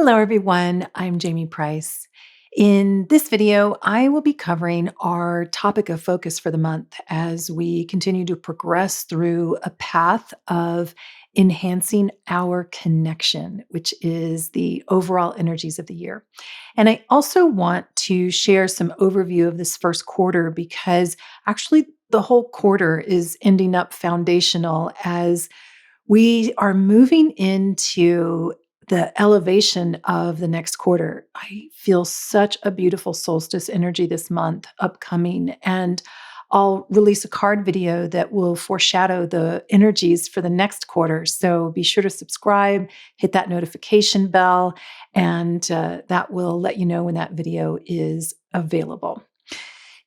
Hello, everyone. I'm Jamie Price. In this video, I will be covering our topic of focus for the month as we continue to progress through a path of enhancing our connection, which is the overall energies of the year. And I also want to share some overview of this first quarter because actually the whole quarter is ending up foundational as we are moving into the elevation of the next quarter. I feel such a beautiful solstice energy this month upcoming, and I'll release a card video that will foreshadow the energies for the next quarter. So be sure to subscribe, hit that notification bell, and that will let you know when that video is available.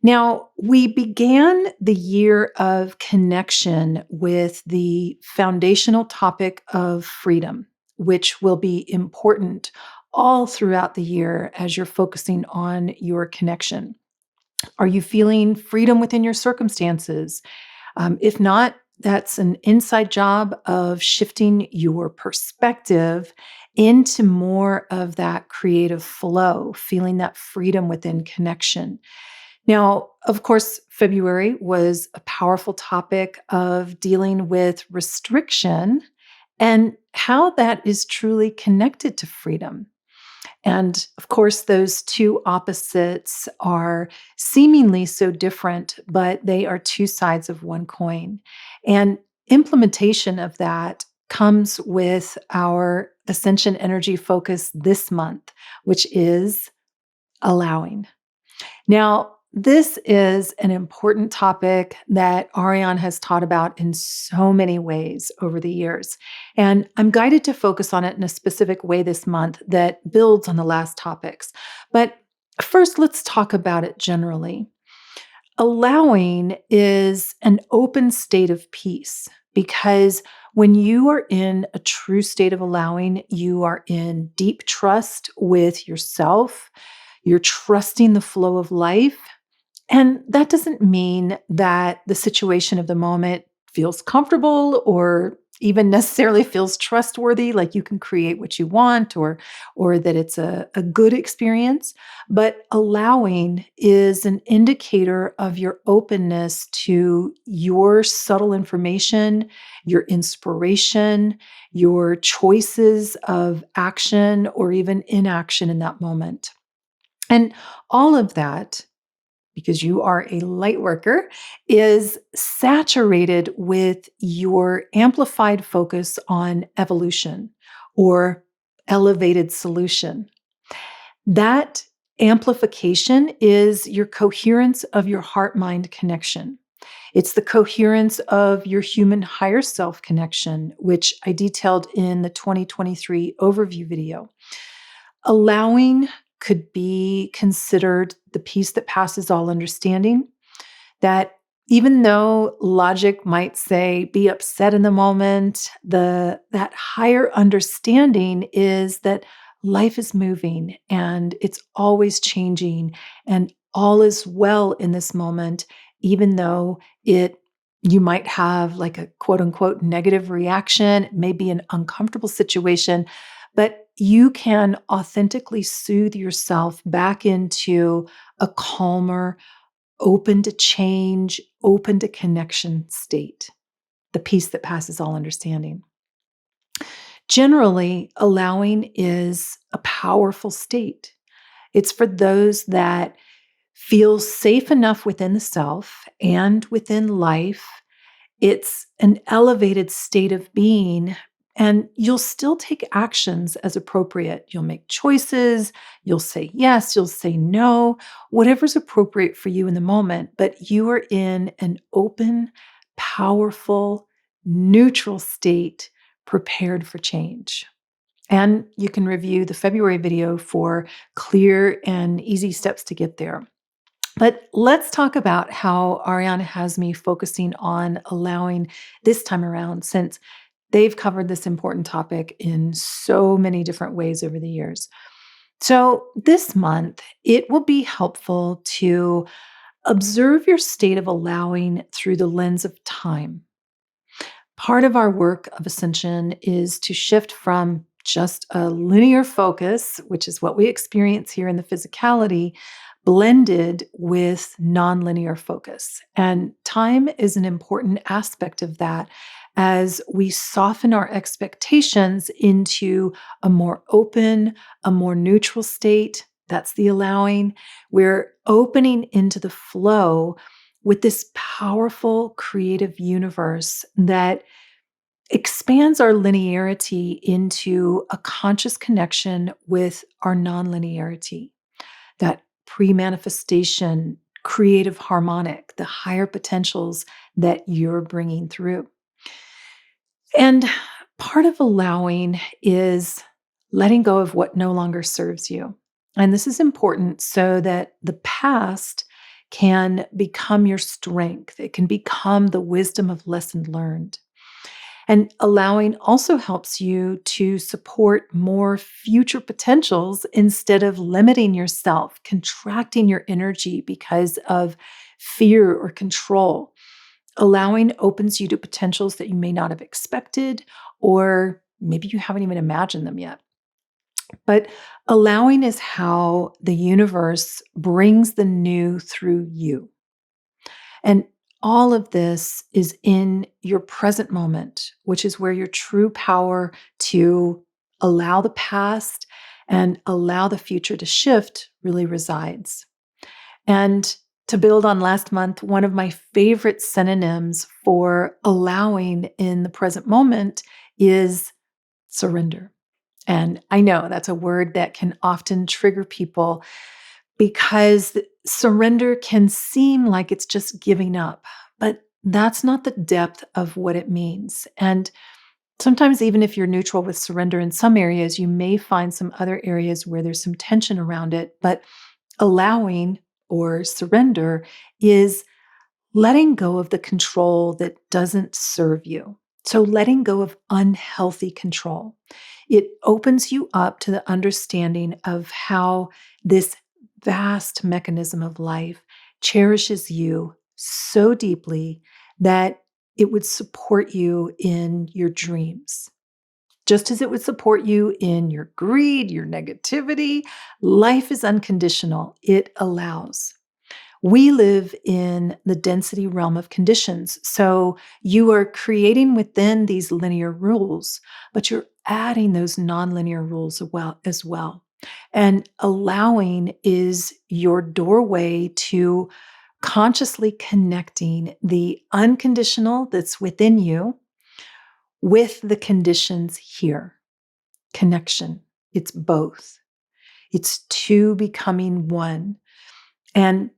Now, we began the year of connection with the foundational topic of freedom, which will be important all throughout the year as you're focusing on your connection. Are you feeling freedom within your circumstances? If not, that's an inside job of shifting your perspective into more of that creative flow, feeling that freedom within connection. Now, of course, February was a powerful topic of dealing with restriction and how that is truly connected to freedom. And of course, those two opposites are seemingly so different, but they are two sides of one coin. And implementation of that comes with our Ascension Energy focus this month, which is allowing. Now, this is an important topic that Ariane has taught about in so many ways over the years. And I'm guided to focus on it in a specific way this month that builds on the last topics. But first, let's talk about it generally. Allowing is an open state of peace because when you are in a true state of allowing, you are in deep trust with yourself. You're trusting the flow of life. And that doesn't mean that the situation of the moment feels comfortable or even necessarily feels trustworthy, like you can create what you want or that it's a good experience. But allowing is an indicator of your openness to your subtle information, your inspiration, your choices of action or even inaction in that moment. And all of that, because you are a light worker, is saturated with your amplified focus on evolution or elevated solution. That amplification is your coherence of your heart-mind connection. It's the coherence of your human higher self connection, which I detailed in the 2023 overview video. Allowing could be considered the peace that passes all understanding, that even though logic might say be upset in the moment, that higher understanding is that life is moving and it's always changing and all is well in this moment, even though you might have like a quote unquote negative reaction, it may be an uncomfortable situation, but you can authentically soothe yourself back into a calmer, open to change, open to connection state, the peace that passes all understanding. Generally, allowing is a powerful state. It's for those that feel safe enough within the self and within life. It's an elevated state of being, and you'll still take actions as appropriate. You'll make choices, you'll say yes, you'll say no, whatever's appropriate for you in the moment, but you are in an open, powerful, neutral state prepared for change. And you can review the February video for clear and easy steps to get there. But let's talk about how Ariana has me focusing on allowing this time around, since they've covered this important topic in so many different ways over the years. So this month, it will be helpful to observe your state of allowing through the lens of time. Part of our work of ascension is to shift from just a linear focus, which is what we experience here in the physicality, blended with nonlinear focus. And time is an important aspect of that as we soften our expectations into a more open, a more neutral state. That's the allowing. We're opening into the flow with this powerful creative universe that expands our linearity into a conscious connection with our nonlinearity, that pre manifestation, creative harmonic, the higher potentials that you're bringing through. And part of allowing is letting go of what no longer serves you. And this is important so that the past can become your strength. It can become the wisdom of lesson learned. And allowing also helps you to support more future potentials instead of limiting yourself, contracting your energy because of fear or control. Allowing opens you to potentials that you may not have expected, or maybe you haven't even imagined them yet. But allowing is how the universe brings the new through you. And all of this is in your present moment, which is where your true power to allow the past and allow the future to shift really resides. And to build on last month, one of my favorite synonyms for allowing in the present moment is surrender. And I know that's a word that can often trigger people because surrender can seem like it's just giving up, but that's not the depth of what it means. And sometimes, even if you're neutral with surrender in some areas, you may find some other areas where there's some tension around it. But allowing or surrender is letting go of the control that doesn't serve you. So, letting go of unhealthy control. It opens you up to the understanding of how this vast mechanism of life cherishes you so deeply that it would support you in your dreams. Just as it would support you in your greed, your negativity, life is unconditional. It allows. We live in the density realm of conditions. So you are creating within these linear rules, but you're adding those nonlinear rules as well. And allowing is your doorway to consciously connecting the unconditional that's within you with the conditions here. Connection. It's both. It's two becoming one. And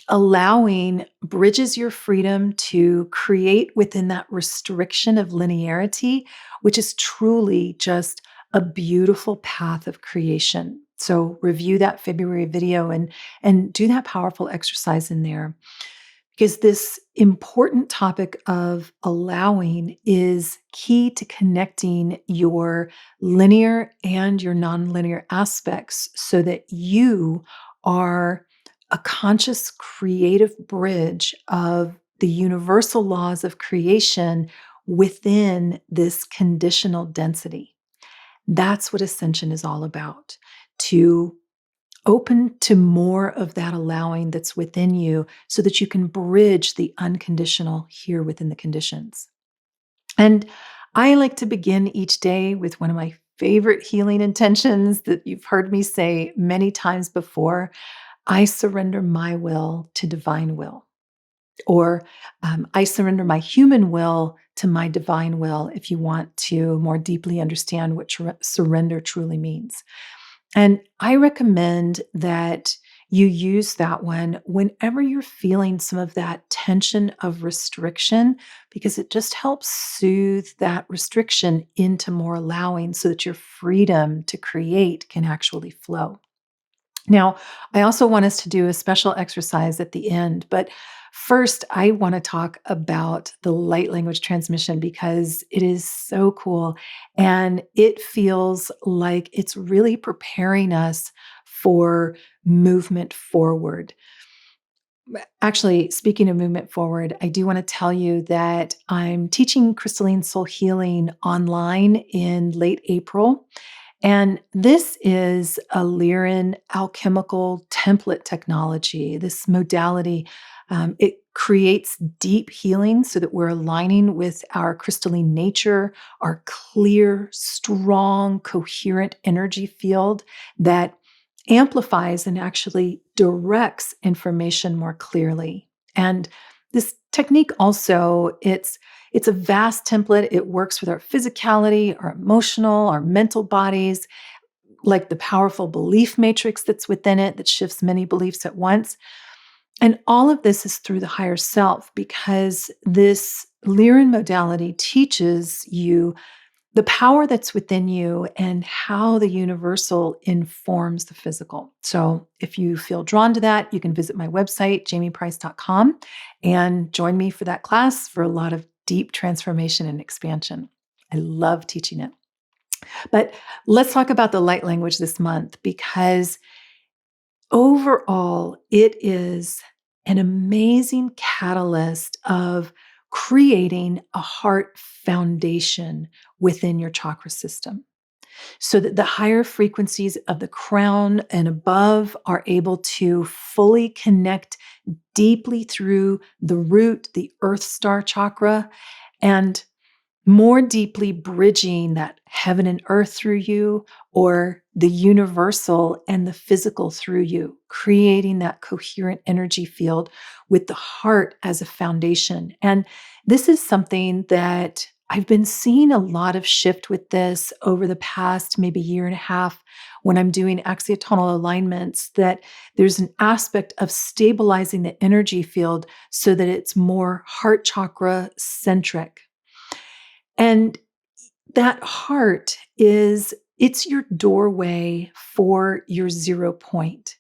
allowing bridges your freedom to create within that restriction of linearity, which is truly just a beautiful path of creation. So review that February video and do that powerful exercise in there. Because this important topic of allowing is key to connecting your linear and your nonlinear aspects so that you are a conscious creative bridge of the universal laws of creation within this conditional density. That's what ascension is all about, to open to more of that allowing that's within you so that you can bridge the unconditional here within the conditions. And I like to begin each day with one of my favorite healing intentions that you've heard me say many times before. I surrender my will to divine will, or I surrender my human will to my divine will, if you want to more deeply understand what surrender truly means. And I recommend that you use that one whenever you're feeling some of that tension of restriction, because it just helps soothe that restriction into more allowing so that your freedom to create can actually flow. Now, I also want us to do a special exercise at the end, but first, I want to talk about the light language transmission because it is so cool and it feels like it's really preparing us for movement forward. Actually, speaking of movement forward, I do want to tell you that I'm teaching crystalline soul healing online in late April. And this is a Lyran alchemical template technology. This modality, it creates deep healing so that we're aligning with our crystalline nature, our clear, strong, coherent energy field that amplifies and actually directs information more clearly. And this technique also, it's a vast template. It works with our physicality, our emotional, our mental bodies, like the powerful belief matrix that's within it that shifts many beliefs at once. And all of this is through the higher self because this Lyran modality teaches you the power that's within you and how the universal informs the physical. So if you feel drawn to that, you can visit my website, jamieprice.com, and join me for that class for a lot of deep transformation and expansion. I love teaching it. But let's talk about the light language this month because overall, it is an amazing catalyst of creating a heart foundation within your chakra system so that the higher frequencies of the crown and above are able to fully connect deeply through the root, the earth star chakra, and more deeply bridging that heaven and earth through you or the universal and the physical through you, creating that coherent energy field with the heart as a foundation. And this is something that I've been seeing a lot of shift with this over the past maybe year and a half when I'm doing axiotonal alignments, that there's an aspect of stabilizing the energy field so that it's more heart chakra centric. And that heart it's your doorway for your 0 point.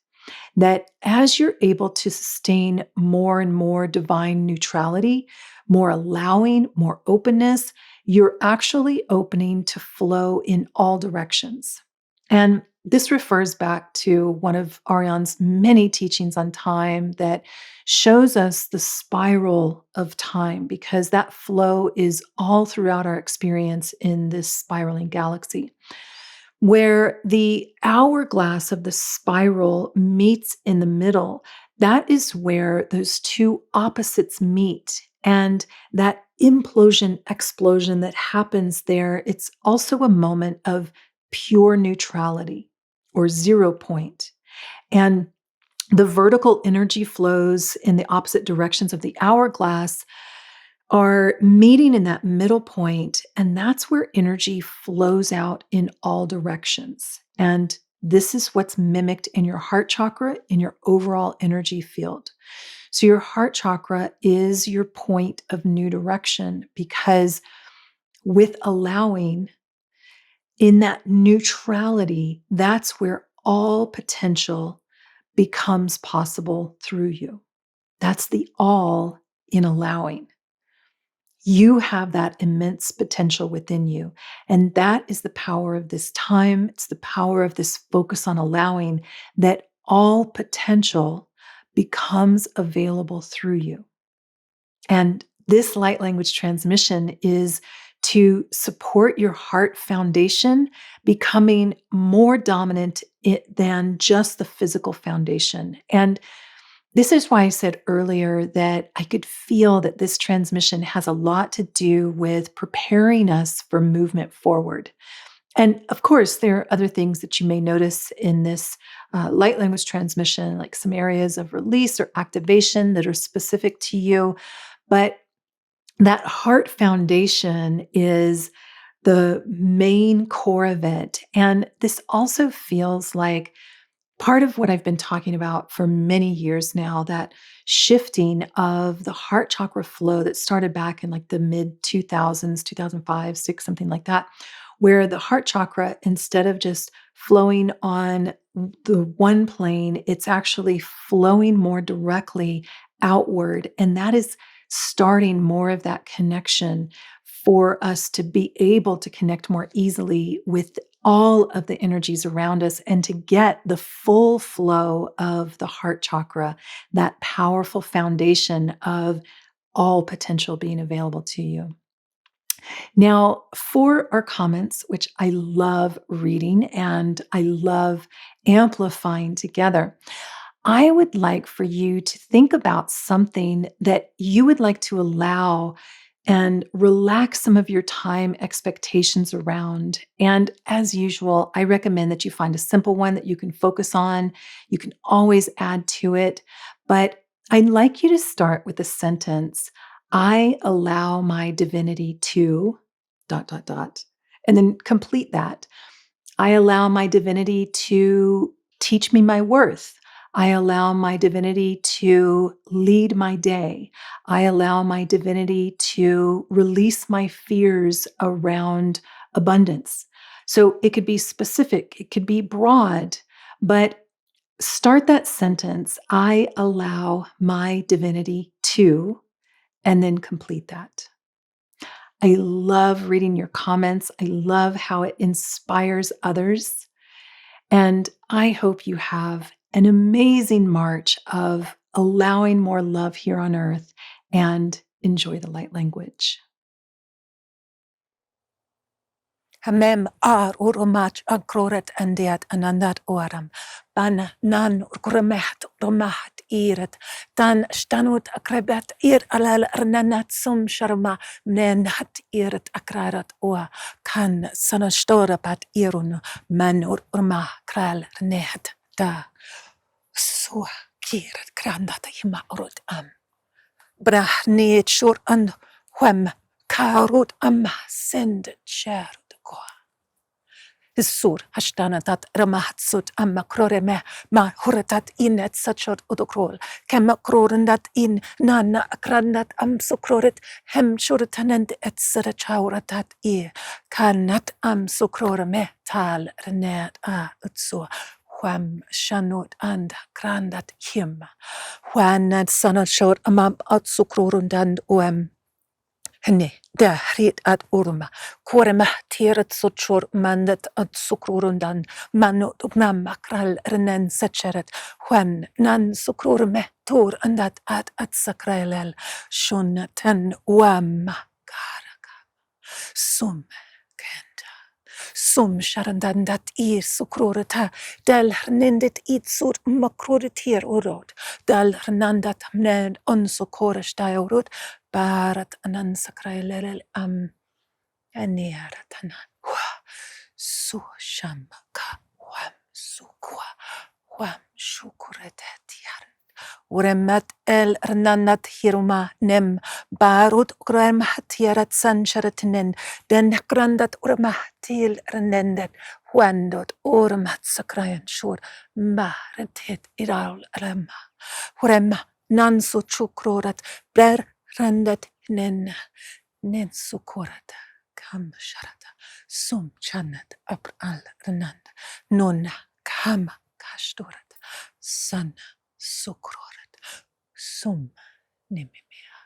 That as you're able to sustain more and more divine neutrality, more allowing, more openness, you're actually opening to flow in all directions. And this refers back to one of Ariane's many teachings on time that shows us the spiral of time, because that flow is all throughout our experience in this spiraling galaxy where the hourglass of the spiral meets in the middle. That is where those two opposites meet. And that implosion, explosion that happens there, it's also a moment of pure neutrality or 0 point. And the vertical energy flows in the opposite directions of the hourglass are meeting in that middle point, and that's where energy flows out in all directions. And this is what's mimicked in your heart chakra, in your overall energy field. So, your heart chakra is your point of new direction because with allowing in that neutrality, that's where all potential becomes possible through you. That's the all in allowing. You have that immense potential within you. And that is the power of this time. It's the power of this focus on allowing that all potential becomes available through you. And this light language transmission is to support your heart foundation becoming more dominant than just the physical foundation. And this is why I said earlier that I could feel that this transmission has a lot to do with preparing us for movement forward. And of course, there are other things that you may notice in this light language transmission, like some areas of release or activation that are specific to you. But that heart foundation is the main core of it. And this also feels like part of what I've been talking about for many years now, that shifting of the heart chakra flow that started back in like the mid 2000s, 2005, 6, something like that, where the heart chakra, instead of just flowing on the one plane, it's actually flowing more directly outward. And that is starting more of that connection for us to be able to connect more easily with all of the energies around us and to get the full flow of the heart chakra, that powerful foundation of all potential being available to you. Now, for our comments, which I love reading and I love amplifying together, I would like for you to think about something that you would like to allow and relax some of your time expectations around. And as usual, I recommend that you find a simple one that you can focus on. You can always add to it. But I'd like you to start with a sentence: I allow my divinity to dot, dot, dot, and then complete that. I allow my divinity to teach me my worth. I allow my divinity to lead my day. I allow my divinity to release my fears around abundance. So it could be specific, it could be broad, but start that sentence: I allow my divinity to, and then complete that. I love reading your comments. I love how it inspires others. And I hope you have an amazing March of allowing more love here on earth and enjoy the light language. Hamem ar urumach ankroret andiat anandat oram. Ban nan urkuremeht urumahat iret. Dan stanut akrebet ir alal arnanat sum sharma mnenhat iret akrarat oa. Kan sanastora pat irun man urma kral rnehat da. Sua kiret krandat hima urut am. Brah niet shur an huem karut am send cher de goa. Sur hashtanatat ramahatsut amma kroreme ma huratat inet sachot udokrol kemma krorendat in nana akrandat am sukroret hem shuratanand et sarachauratat kanat am sukroreme tal renet a utso Wham shanot and grandat him. Whanad sanat short amam at sukrorundand Hne, da rit at urma. Korema tirat sochor mandat at sukrorundan. Manot ugnam makral renen secheret. Juan nan sukrorme tor andat at sakralel. Shun ten wam karaka. Sum kenda. Sum sharandandat sukrorata. Del hernendet sur makroritir urod. Del hernandat mnen on sokorish diorod. Barat anan sakrailel aniaratan su shambaka wam sukwa wam shukuretetiar uremat el rnanat hiruma nem barut ukrem hatiarat sansharatinen den grandat urmahtil rnendet wandot urmat sakrayan shur marentet iral rema urema nansu chukrorat ber randat nen sukorata kam sharata sum chanat al rananda nona kama kashtorat sana sukrorat sum nimimia.